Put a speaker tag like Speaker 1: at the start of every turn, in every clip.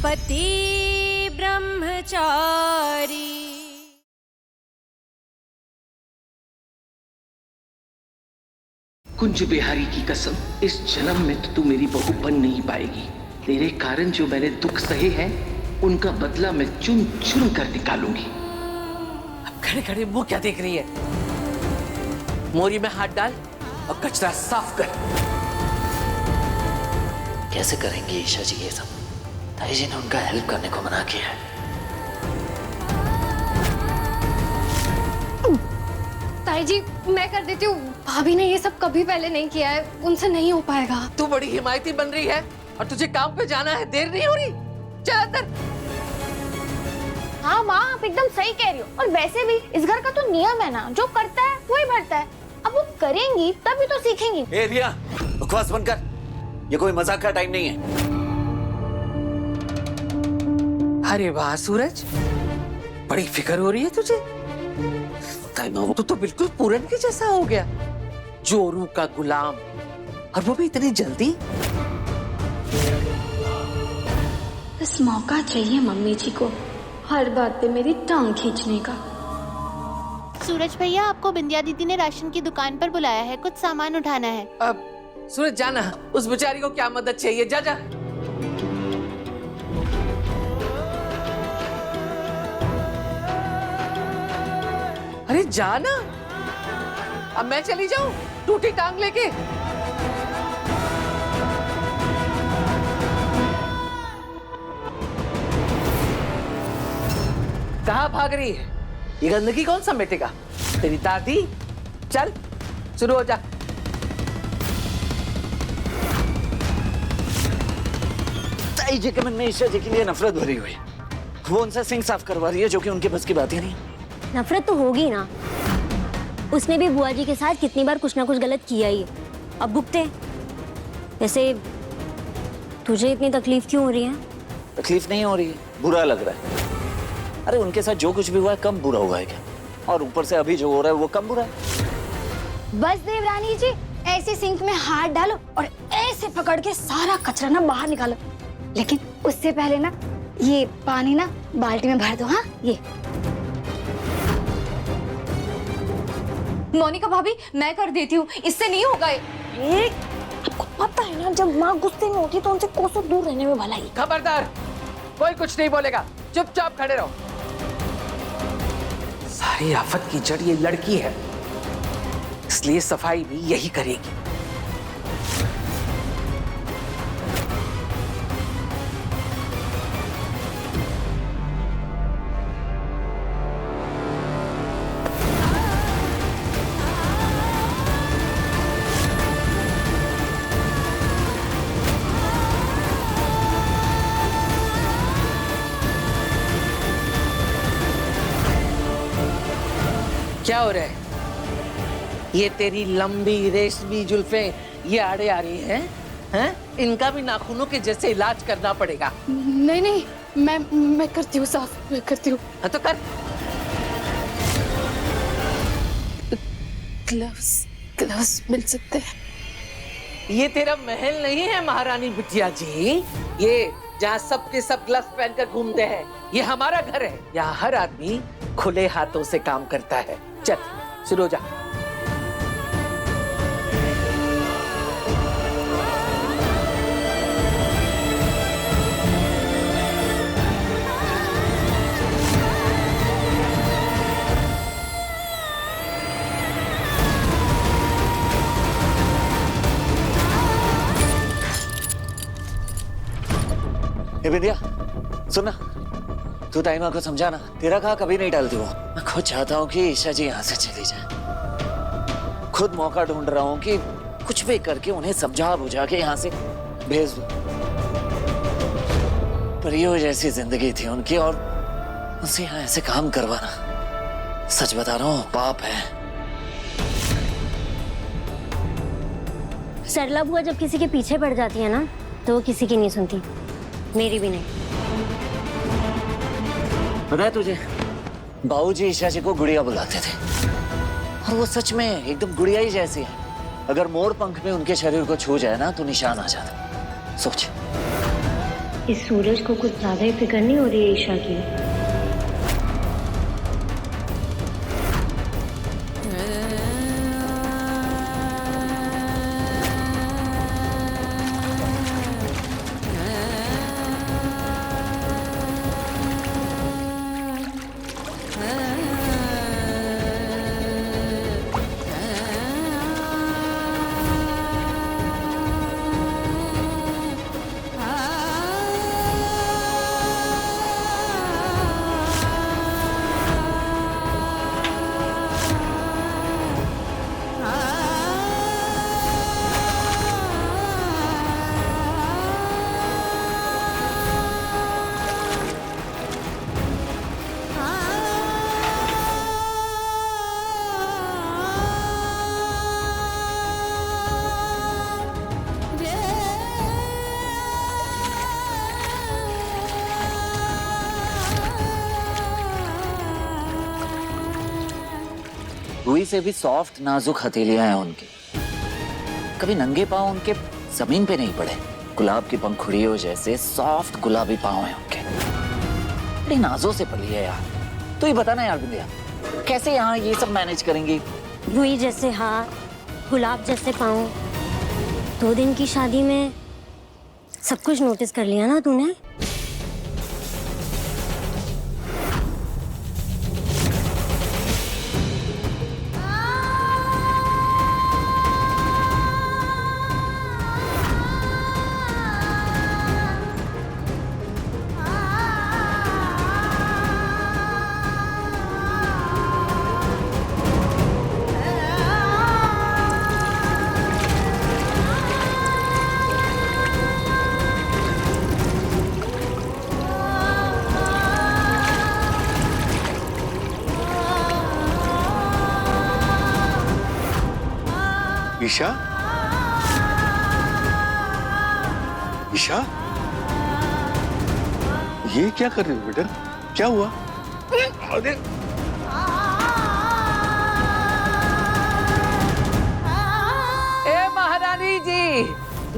Speaker 1: पति ब्रह्मचारी।
Speaker 2: कुंज बिहारी की कसम, इस जन्म में तो तू मेरी बहू बन नहीं पाएगी। तेरे कारण जो मैंने दुख सहे हैं उनका बदला मैं चुन चुन कर निकालूंगी।
Speaker 3: अब खड़े खड़े मुंह क्या देख रही है? मोरी में हाथ डाल और कचरा साफ कर।
Speaker 4: कैसे करेंगे ईशा जी ये सब? ताई जी ने उनका हेल्प करने को मना किया है।
Speaker 5: ताई जी मैं कर देती हूँ, भाभी ने ये सब कभी पहले नहीं किया है, उनसे नहीं हो पाएगा।
Speaker 3: तू बड़ी हिमायती बन रही है और तुझे काम पे जाना है, देर नहीं हो रही? चल अंदर।
Speaker 6: हाँ माँ, आप एकदम सही कह रही हो। और वैसे भी इस घर का तो नियम है ना, जो करता है वही भरता है। अब वो करेंगी तभी तो सीखेंगी।
Speaker 4: ए रिया, बकवास बंद कर। ये कोई मजाक का टाइम नहीं है।
Speaker 3: अरे वाह सूरज, बड़ी फिक्र हो रही है तुझे। तू तो बिल्कुल पूरन के जैसा हो गया, जोरू का गुलाम, और वो भी इतनी जल्दी।
Speaker 7: बस मौका चाहिए मम्मी जी को हर बात पे मेरी टांग खींचने का।
Speaker 8: सूरज भैया, आपको बिंदिया दीदी ने राशन की दुकान पर बुलाया है, कुछ सामान उठाना है।
Speaker 3: अब सूरज जाना, उस बेचारी को क्या मदद चाहिए, जा जा। अरे जाना, अब मैं चली जाऊं टूटी टांग लेके? कहाँ भाग रही है? ये गंदगी कौन समेटेगा? तेरी दादी। चल शुरू हो जा।
Speaker 4: ताई जी के मन में ईशा जी के लिए नफरत भरी हुई। वो उनसे सिंक साफ करवा रही है, जो कि उनके बस की बात ही नहीं।
Speaker 9: नफरत तो होगी ना, उसने भी बुआ जी के साथ कितनी बार कुछ ना कुछ गलत किया ही है, अब भुगते। वैसे तुझे इतनी तकलीफ क्यों हो रही है?
Speaker 4: तकलीफ नहीं हो रही है, बुरा लग रहा है। अरे उनके साथ जो कुछ भी हुआ है कम बुरा हुआ है क्या? और ऊपर से अभी जो हो रहा है वो कम बुरा है।
Speaker 6: बस देवरानी जी, ऐसे सिंक में हाथ डालो और ऐसे पकड़ के सारा कचरा ना बाहर निकालो। लेकिन उससे पहले ना ये पानी ना बाल्टी में भर दो। हाँ, ये
Speaker 5: मोनिका भाभी मैं कर देती हूँ, इससे नहीं होगा।
Speaker 6: आपको पता है ना, जब माँ गुस्से में होती है तो उनसे कोसों दूर रहने में भलाई।
Speaker 3: खबरदार, कोई कुछ नहीं बोलेगा, चुपचाप खड़े रहो। सारी आफत की जड़ ये लड़की है, इसलिए सफाई भी यही करेगी। क्या हो रहा है? ये तेरी लंबी रेशमी जुल्फें ये आड़े आ रही हैं? हैं? इनका भी नाखूनों के जैसे इलाज करना पड़ेगा।
Speaker 5: नहीं नहीं, मैं करती हूँ साफ, मैं करती हूँ।
Speaker 3: हाँ तो कर।
Speaker 5: ग्लव्स मिल सकते हैं?
Speaker 3: ये तेरा महल नहीं है महारानी बिटिया जी, ये जहाँ सबके सब ग्लव्स पहनकर घूमते हैं, ये हमारा घर है। यहाँ हर आदमी खुले हाथों से काम करता है। चल शुरू हो जा।
Speaker 4: ए बिंदिया, सुनना, तू ताई माँ को समझाना, तेरा कहा कभी नहीं डालती वो। मैं खुद चाहता हूँ कि ईशा जी यहाँ से चली जाए। खुद मौका ढूंढ रहा हूँ कि कुछ भी करके उन्हें समझा बुझा के यहाँ से भेज दूँ। परियों जैसी जिंदगी थी उनकी, और उनसे यहाँ ऐसे काम करवाना, सच बता रहा हूँ, पाप है।
Speaker 9: सरला बुआ जब किसी के पीछे पड़ जाती है ना, तो वो किसी की नहीं सुनती, मेरी भी नहीं।
Speaker 4: पता है तुझे, बाबूजी ईशा जी को गुड़िया बुलाते थे, और वो सच में एकदम गुड़िया ही जैसी है। अगर मोर पंख में उनके शरीर को छू जाए ना तो निशान आ जाता। सोच,
Speaker 9: इस सूरज को कुछ ज्यादा ही फिक्र नहीं हो रही है ईशा की।
Speaker 4: रुई से भी सॉफ्ट नाजुक हथेलियां हैं उनकी, कभी नंगे पांव उनके जमीन पे नहीं पड़े। गुलाब की पंखुड़ियों जैसे सॉफ्ट गुलाबी पांव हैं उनके। बड़ी नाजों से पली है यार। तो ये बताना यार बिंदिया, कैसे यहाँ ये सब मैनेज करेंगी?
Speaker 9: रुई जैसे हाथ, गुलाब जैसे पाँव। 2 दिन की शादी में सब कुछ नोटिस कर लिया ना तूने?
Speaker 1: ईशा, ईशा, ये क्या कर रही हो बेटा? क्या हुआ? अरे
Speaker 3: ए महारानी जी,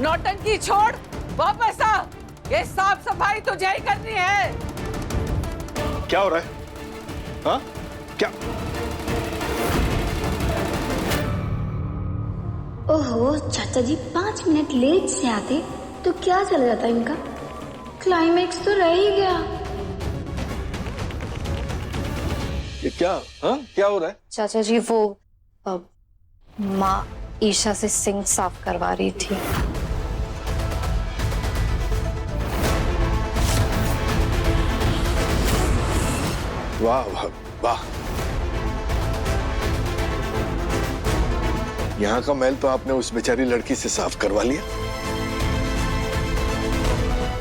Speaker 3: नौटंकी छोड़, वापस आ। ये साफ सफाई तुझे ही करनी है।
Speaker 1: क्या हो रहा है? हाँ? क्या?
Speaker 7: ओहो चाचा जी, 5 मिनट लेट से आते तो क्या चल जाता इनका। क्लाइमेक्स तो रह ही गया।
Speaker 1: ये क्या? हाँ? क्या हो रहा है?
Speaker 5: चाचा जी वो माँ ईशा से सिंक साफ करवा रही थी।
Speaker 1: वाह वाह वाह, यहाँ का मैल तो आपने उस बेचारी लड़की से साफ करवा लिया,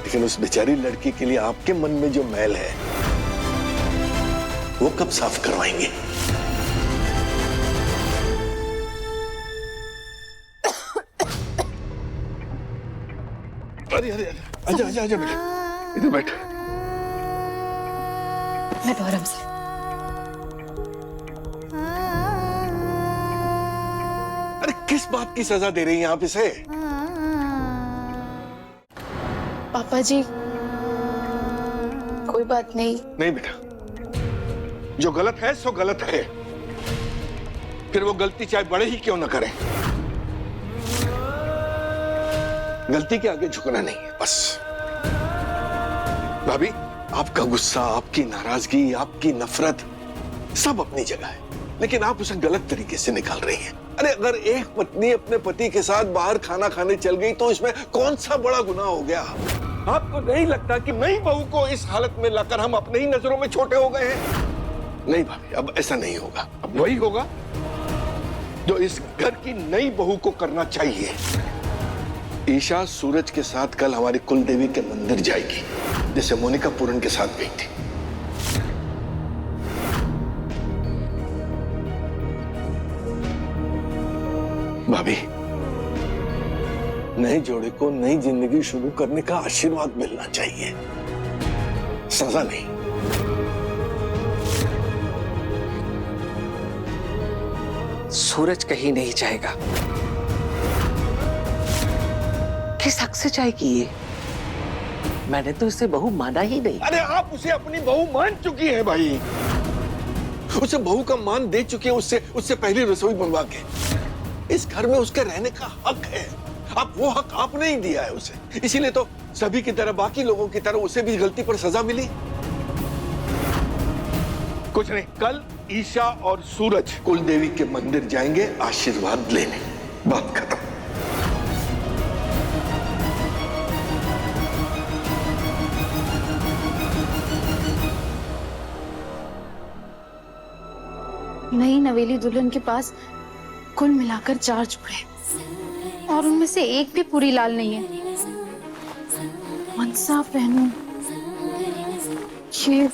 Speaker 1: लेकिन उस बेचारी लड़की के लिए आपके मन में जो मैल है वो कब साफ करवाएंगे? अरे अरे अरे, आजा आजा आजा बेटा, इधर बैठ।
Speaker 5: मैं आराम से।
Speaker 1: अरे किस बात की सजा दे रही हैं आप इसे?
Speaker 5: पापा जी कोई बात नहीं।
Speaker 1: नहीं बेटा, जो गलत है सो गलत है, फिर वो गलती चाहे बड़े ही क्यों ना करें। गलती के आगे झुकना नहीं है बस। भाभी, आपका गुस्सा, आपकी नाराजगी, आपकी नफरत सब अपनी जगह है, लेकिन आप उसे गलत तरीके से निकाल रही हैं। अरे अगर एक पत्नी अपने पति के साथ बाहर खाना खाने चल गई तो इसमें कौन सा बड़ा गुनाह हो गया? आपको नहीं लगता कि नई बहू को इस हालत में लाकर हम अपने ही नजरों में छोटे हो गए हैं? नहीं भाभी, अब ऐसा नहीं होगा। अब वही होगा जो इस घर की नई बहू को करना चाहिए। ईशा सूरज के साथ कल हमारी कुल देवी के मंदिर जाएगी, जैसे मोनिका पूरन के साथ गई थी। भाभी, नए जोड़े को नई जिंदगी शुरू करने का आशीर्वाद मिलना चाहिए, सजा नहीं।
Speaker 3: सूरज कहीं नहीं जाएगा। किस हक से जाएगी ये? मैंने तो इसे बहू माना ही नहीं।
Speaker 1: अरे आप उसे अपनी बहू मान चुकी है भाई, उसे बहू का मान दे चुकी है, उससे पहली रसोई बनवा के। इस घर में उसके रहने का हक है, अब वो हक आपने ही दिया है उसे, इसीलिए तो सभी की तरह, बाकी लोगों की तरह उसे भी गलती पर सजा मिली। कुछ नहीं, कल ईशा और सूरज कुल देवी के मंदिर जाएंगे आशीर्वाद लेने, बात खत्म।
Speaker 8: नई नवेली दुल्हन के पास कुल मिलाकर 4 जोड़े और उनमें से एक भी पूरी लाल नहीं है। मनसा पहनूं ये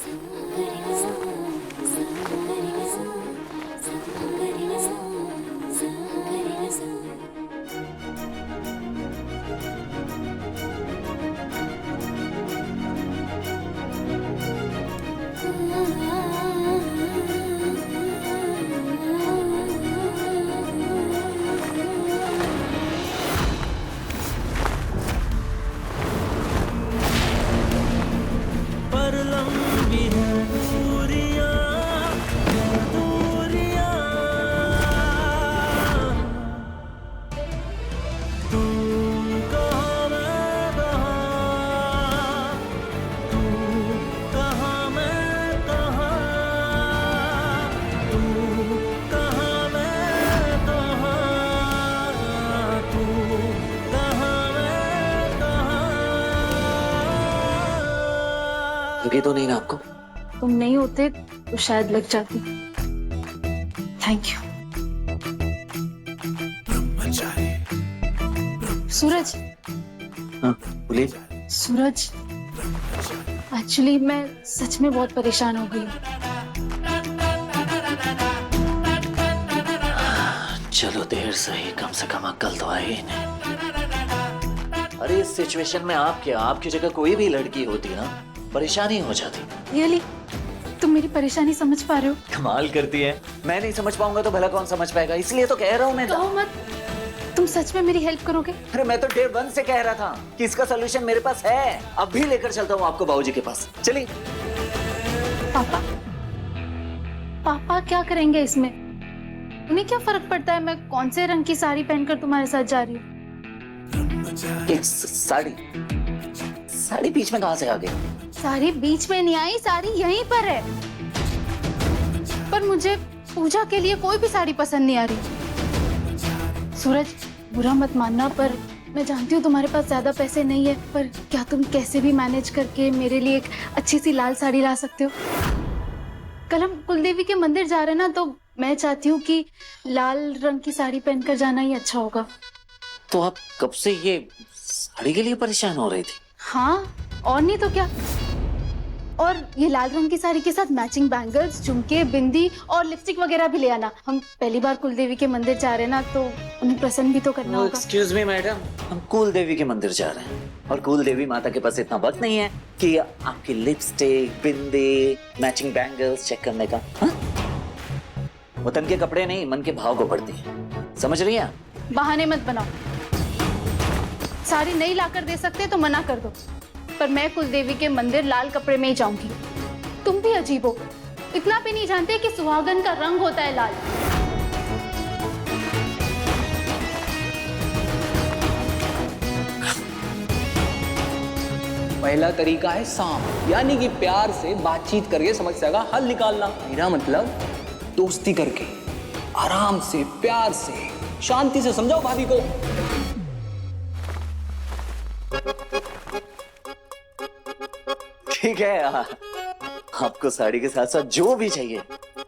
Speaker 4: लगी तो नहीं ना आपको?
Speaker 8: तुम नहीं होते तो शायद लग जाती। Thank you. सूरज।
Speaker 4: हाँ बोलिए।
Speaker 8: सूरज, एक्चुअली मैं सच में बहुत परेशान हो गई हूँ।
Speaker 4: चलो देर सही, कम से कम अक्ल तो आई ही नहीं। अरे इस सिचुएशन में आप क्या, आपकी जगह कोई भी लड़की होती ना, परेशानी हो जाती।
Speaker 8: रियली तुम मेरी परेशानी समझ पा रहे हो?
Speaker 4: कमाल करती है, मैं नहीं समझ पाऊंगा तो भला कौन समझ पाएगा, इसलिए तो कह रहा हूँ मैं।
Speaker 8: कहो मत, तुम सच में मेरी हेल्प करोगे?
Speaker 4: अरे मैं तो डे 1 से कह रहा था कि इसका सोल्यूशन मेरे पास है। अब भी लेकर चलता हूँ आपको बाबूजी के पास, चलिए।
Speaker 8: पापा? पापा क्या करेंगे इसमें? उन्हें क्या फर्क पड़ता है मैं कौन से रंग की साड़ी पहनकर तुम्हारे साथ जा रही हूँ?
Speaker 4: साड़ी बीच में कहाँ से आ गई?
Speaker 8: साड़ी बीच में नहीं आई, साड़ी यहीं पर है। पर मुझे पूजा के लिए कोई भी साड़ी पसंद नहीं आ रही। सूरज, बुरा मत मानना, पर मैं जानती हूँ तुम्हारे पास ज्यादा पैसे नहीं है, पर क्या तुम कैसे भी मैनेज करके मेरे लिए एक अच्छी सी लाल साड़ी ला सकते हो? कल हम कुलदेवी के मंदिर जा रहे हैं ना, तो मैं चाहती हूँ कि लाल रंग की साड़ी पहनकर जाना ही अच्छा होगा।
Speaker 4: तो आप कब से ये साड़ी के लिए परेशान हो रही थी?
Speaker 8: हाँ, और नहीं तो क्या। और ये लाल रंग की साड़ी के साथ मैचिंग बैंगल्स, झुमके, बिंदी और लिपस्टिक वगैरह भी ले आना। हम पहली बार कुलदेवी के मंदिर जा रहे हैं ना, तो उन्हें प्रसन्न भी तो करना होगा।
Speaker 4: एक्सक्यूज मी मैडम, हम कुल देवी के मंदिर जा रहे हैं और कुल देवी माता के पास इतना वक्त नहीं है कि आपकी लिपस्टिक, बिंदी, मैचिंग बैंगल्स चेक करने का। हाँ? वो तन के कपड़े नहीं, मन के भाव को पढ़ती है, समझ रही हैं?
Speaker 8: बहाने मत बनाओ। साड़ी नहीं लाकर दे सकते तो मना कर दो, पर मैं कुलदेवी के मंदिर लाल कपड़े में ही जाऊंगी। तुम भी अजीब हो, इतना भी नहीं जानते कि सुहागन का रंग होता है लाल।
Speaker 10: पहला तरीका है सांप, यानी कि प्यार से बातचीत करके समस्या का हल निकालना। मेरा मतलब दोस्ती करके, आराम से, प्यार से, शांति से समझाओ भाभी को।
Speaker 4: ठीक है, आपको साड़ी के साथ साथ जो भी चाहिए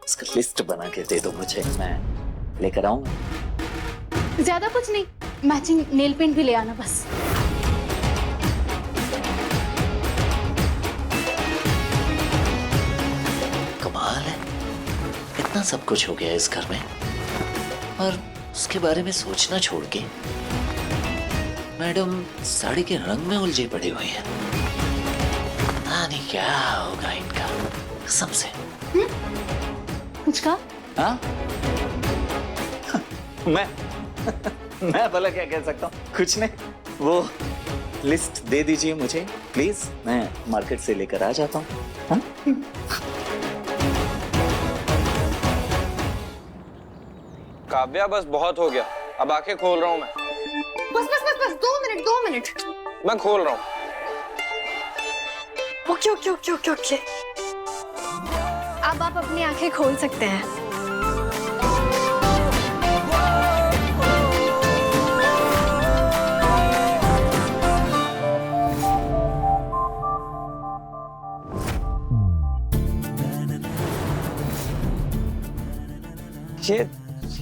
Speaker 4: उसका लिस्ट बना के दे दो मुझे, मैं लेकर आऊंगा।
Speaker 8: ज्यादा कुछ नहीं, मैचिंग नेल पेंट भी ले आना बस।
Speaker 4: कमाल है, इतना सब कुछ हो गया इस घर में और उसके बारे में सोचना छोड़ के मैडम साड़ी के रंग में उलझे पड़ी हुई है। पता नहीं क्या होगा इनका, कसम से।
Speaker 8: कुछ कहा?
Speaker 4: हाँ? मैं भला क्या कह सकता हूँ? कुछ नहीं, वो लिस्ट दे दीजिए मुझे, प्लीज, मैं मार्केट से लेकर आ जाता हूँ। हाँ?
Speaker 10: काव्या बस बहुत हो गया, अब आंखें खोल रहा हूँ मैं।
Speaker 5: बस बस बस बस 2 मिनट।
Speaker 10: मैं खोल रहा हूँ।
Speaker 5: Okay okay okay okay okay. अब आप अपनी आंखें खोल सकते हैं।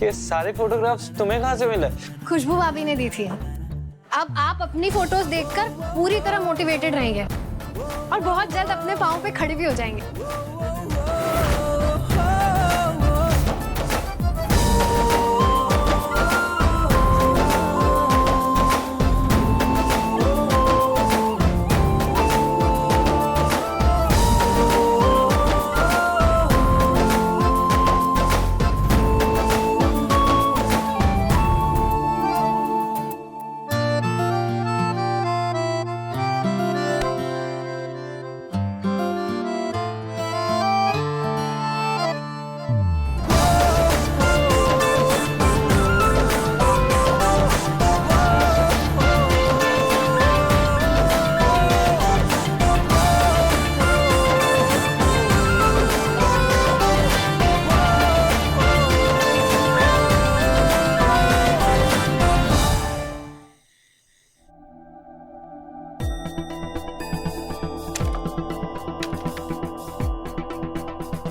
Speaker 10: ये सारे फोटोग्राफ्स तुम्हें कहाँ से मिले?
Speaker 5: खुशबू भाभी ने दी थी। अब आप अपनी फोटोज देखकर पूरी तरह मोटिवेटेड रहेंगे और बहुत जल्द अपने पाँव पे खड़े भी हो जाएंगे।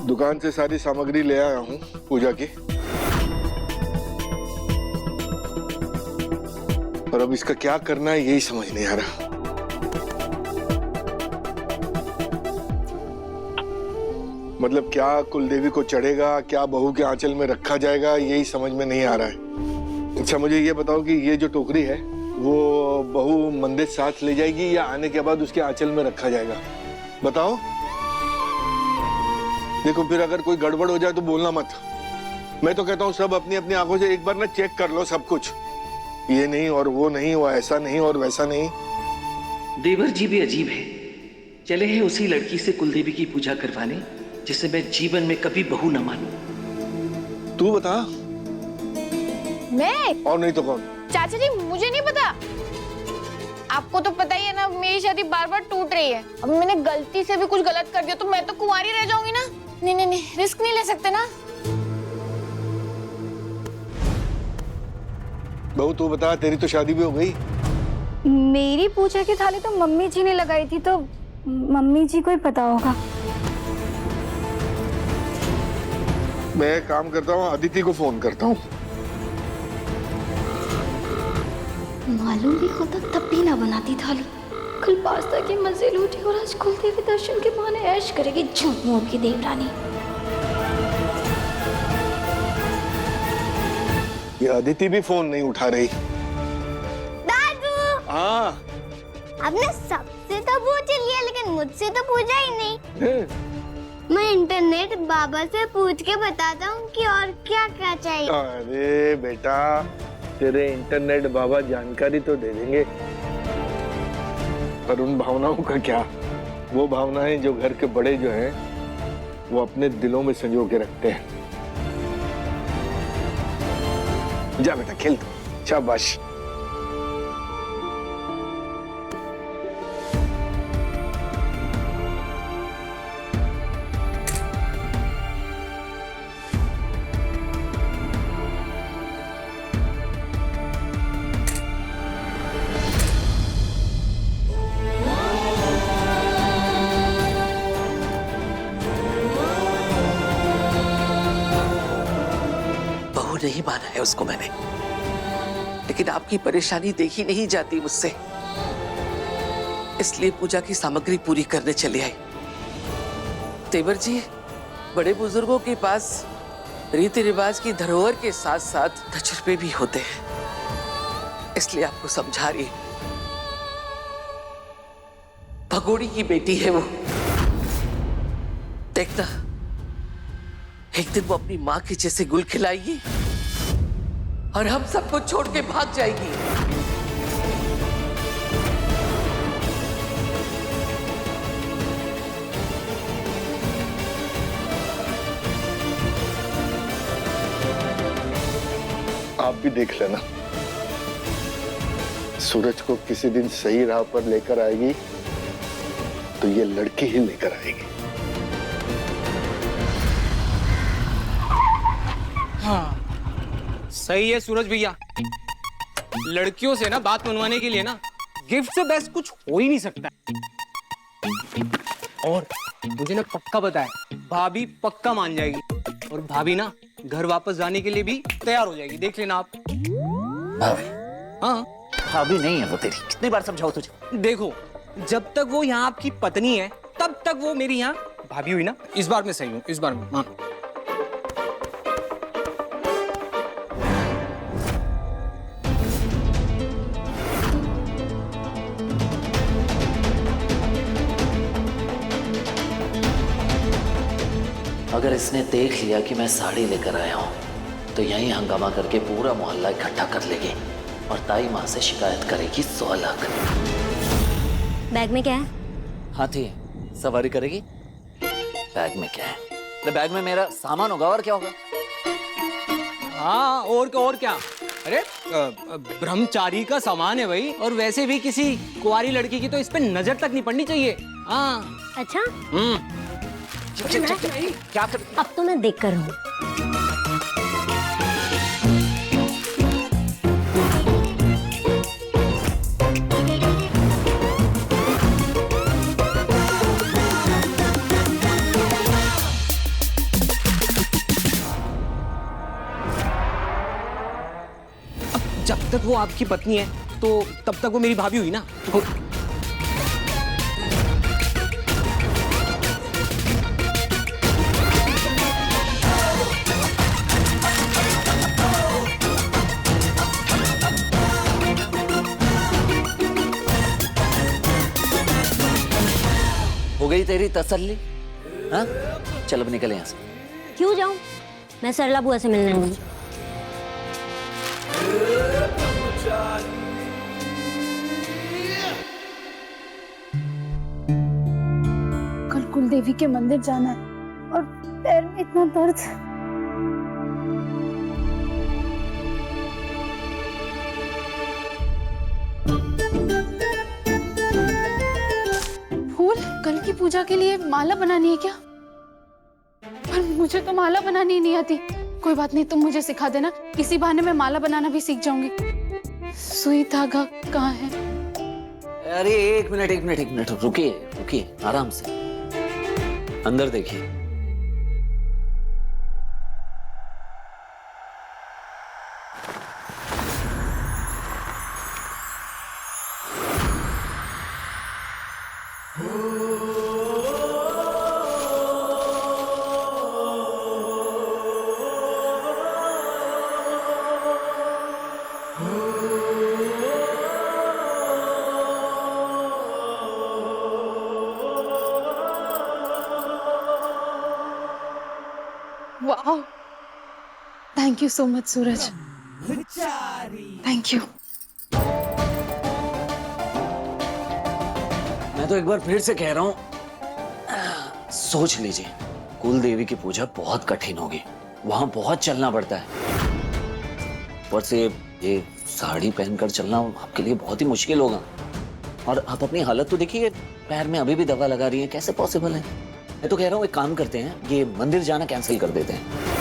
Speaker 1: दुकान से सारी सामग्री ले आया हूँ पूजा की, और अब इसका क्या करना है यही समझ नहीं आ रहा। मतलब क्या कुलदेवी को चढ़ेगा, क्या बहू के आंचल में रखा जाएगा, यही समझ में नहीं आ रहा है। अच्छा मुझे ये बताओ कि ये जो टोकरी है वो बहू मंदिर साथ ले जाएगी या आने के बाद उसके आंचल में रखा जाएगा? बताओ। देखो फिर अगर कोई गड़बड़ हो जाए तो बोलना मत। मैं तो कहता हूँ सब अपनी अपनी आंखों से एक बार ना चेक कर लो सब कुछ। ये नहीं और वो नहीं, वो ऐसा नहीं और वैसा नहीं।
Speaker 2: देवर जी भी अजीब है। चले हैं उसी लड़की से कुलदेवी की पूजा करवाने जिसे मैं जीवन में कभी बहू न मानूं।
Speaker 1: तू बता।
Speaker 8: मैं?
Speaker 1: और नहीं तो कौन?
Speaker 8: चाचा जी मुझे नहीं पता। आपको तो पता ही है ना, मेरी शादी बार बार टूट रही है। अब मैंने गलती से भी कुछ गलत कर दिया तो मैं तो कुंवारी रह जाऊंगी ना। नहीं नहीं नहीं, रिस्क नहीं ले सकते ना।
Speaker 1: बहू तू बता, तेरी तो शादी भी हो गई।
Speaker 6: मेरी पूजा की थाली तो मम्मी जी ने लगाई थी, तो मम्मी जी को ही पता होगा।
Speaker 1: मैं एक काम करता हूँ, अदिति को फोन करता हूँ।
Speaker 7: मालूम भी होता तब भी ना बनाती थाली। कल पास्ता की मजे लूटी और आज कुलदेवी दर्शन के बहाने ऐश करेगी झूठ मूठ की देवरानी।
Speaker 1: ये अदिति भी फोन नहीं उठा रही।
Speaker 6: दादू।
Speaker 1: हाँ।
Speaker 6: आपने सबसे तो पूछ लिया लेकिन मुझसे तो पूछा ही नहीं। मैं इंटरनेट बाबा से पूछ के बताता हूँ कि और क्या क्या चाहिए।
Speaker 1: अरे बेटा, तेरे इंटरनेट बाबा जानकारी तो दे देंगे, पर उन भावनाओं का क्या? वो भावनाएं जो घर के बड़े जो हैं वो अपने दिलों में संजो के रखते हैं। जा बेटा खेल तू, शाबाश।
Speaker 3: नहीं माना है उसको मैंने, लेकिन आपकी परेशानी देखी नहीं जाती मुझसे, इसलिए पूजा की सामग्री पूरी करने चले आए। तेवर जी, बड़े बुजुर्गों के पास रीति रिवाज की धरोहर के साथ साथ तजुर्बे भी होते हैं, इसलिए आपको समझा रही। भगोड़ी की बेटी है वो, देखना एक दिन वो अपनी माँ के जैसे गुल खिलाएगी और हम सबको छोड़ के भाग जाएगी।
Speaker 1: आप भी देख लेना, सूरज को किसी दिन सही राह पर लेकर आएगी तो ये लड़की ही लेकर आएगी।
Speaker 10: हाँ सही है सूरज भैया, लड़कियों से ना बात मनवाने के लिए ना गिफ्ट से बेस्ट कुछ हो ही नहीं सकता। और मुझे ना पक्का पता है भाभी पक्का मान जाएगी और भाभी ना घर वापस जाने के लिए भी तैयार हो जाएगी, देख लेना आप।
Speaker 4: भाभी?
Speaker 10: हाँ
Speaker 4: भाभी नहीं है वो तेरी, कितनी बार समझाओ तुझे।
Speaker 10: देखो, जब तक वो यहाँ आपकी पत्नी है तब तक वो मेरी यहाँ भाभी हुई ना। इस बार मैं सही हूँ, इस बार मैं। हाँ
Speaker 4: अगर इसने देख लिया कि मैं साड़ी लेकर आया हूँ तो यहीं हंगामा करके पूरा मोहल्ला इकट्ठा कर लेगी और ताई माँ से शिकायत करेगी 100 लाख।
Speaker 9: बैग में क्या है?
Speaker 4: हाथी है, सवारी करेगी। बैग में क्या है? तो बैग में मेरा सामान होगा, और क्या होगा?
Speaker 10: हाँ और क्या। अरे ब्रह्मचारी का सामान है भाई, और वैसे भी किसी कुंवारी लड़की की तो इस पे नजर तक नहीं पड़नी चाहिए। हाँ
Speaker 9: अच्छा
Speaker 4: क्या कर?
Speaker 9: अब तो मैं देख कर हूँ।
Speaker 10: जब तक वो आपकी पत्नी है तो तब तक वो मेरी भाभी हुई ना।
Speaker 4: हो गई तेरी तसल्ली? हाँ चल अब निकल यहाँ से।
Speaker 9: क्यों जाऊं? मैं सरला बुआ से मिलने आई हूँ।
Speaker 8: कल कुलदेवी के मंदिर जाना है और पैर में इतना दर्द। फूल कल की पूजा के लिए माला बनानी है क्या? पर मुझे तो माला बनानी ही नहीं आती। कोई बात नहीं, तुम मुझे सिखा देना, इसी बहाने मैं माला बनाना भी सीख जाऊंगी। सुई धागा कहाँ है?
Speaker 4: अरे एक मिनट रुकिए आराम से। अंदर देखिए।
Speaker 8: वाह, thank you so much Suraj, thank you.
Speaker 4: मैं तो एक बार फिर से कह रहा हूं, सोच लीजिए, कुल देवी की पूजा बहुत कठिन होगी, वहां बहुत चलना पड़ता है। और से ये साड़ी पहनकर चलना आपके लिए बहुत ही मुश्किल होगा। और आप अपनी हालत तो देखिए, पैर में अभी भी दवा लगा रही है, कैसे पॉसिबल है? मैं तो कह रहा हूँ एक काम करते हैं, ये मंदिर जाना कैंसिल कर देते हैं।